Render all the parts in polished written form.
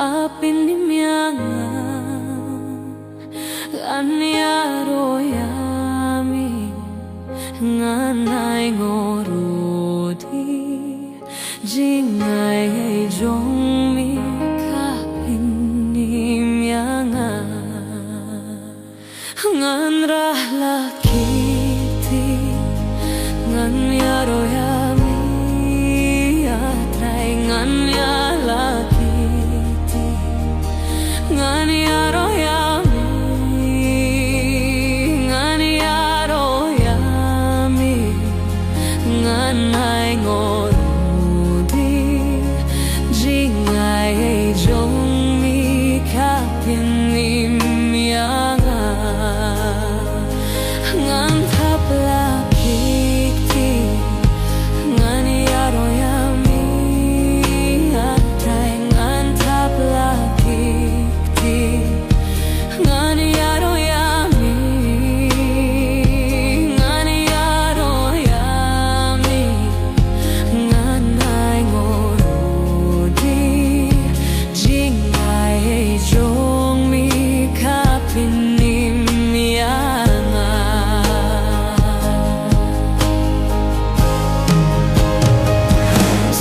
kapinimyanga ganyaroyami nganai ngorudi jingay jongmi kapinimyanga nganralakiti ganyaroyami atray nganyalakiti ganyaroyami ganyaroyami nganay ngorudi jingay jongmi kapinimyanga ngan taplakiti ganyaroyami atray ngan taplakiti ganyaroyami ganyaroyami nganay ngorudi jingay jongmi kapinimyanga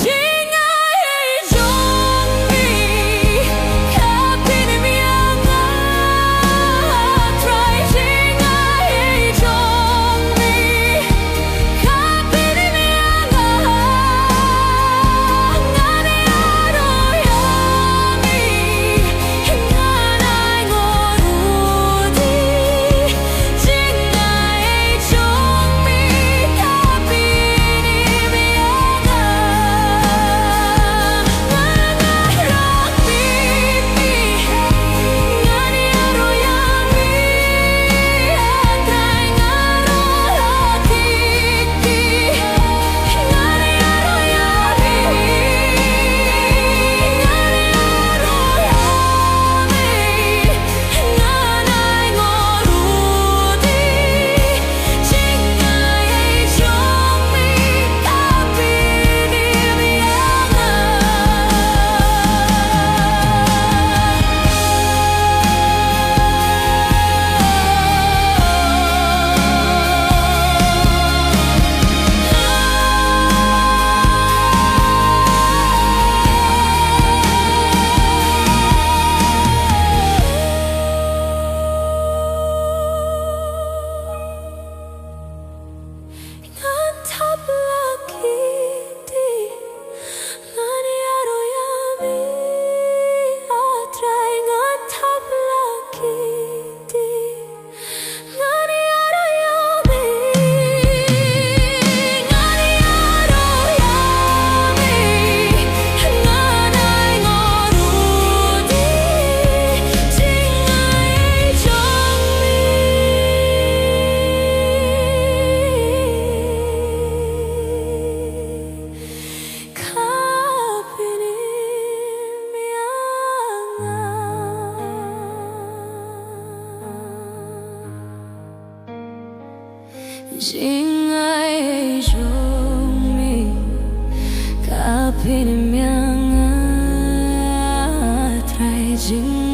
jingay jongmi kapinimyanga atray jingay jongmi kapinimyanga ganyaroyami nganay ngorudi jingay jongmi kapinimyanga jingay jongmi kapinimyanga atray jingay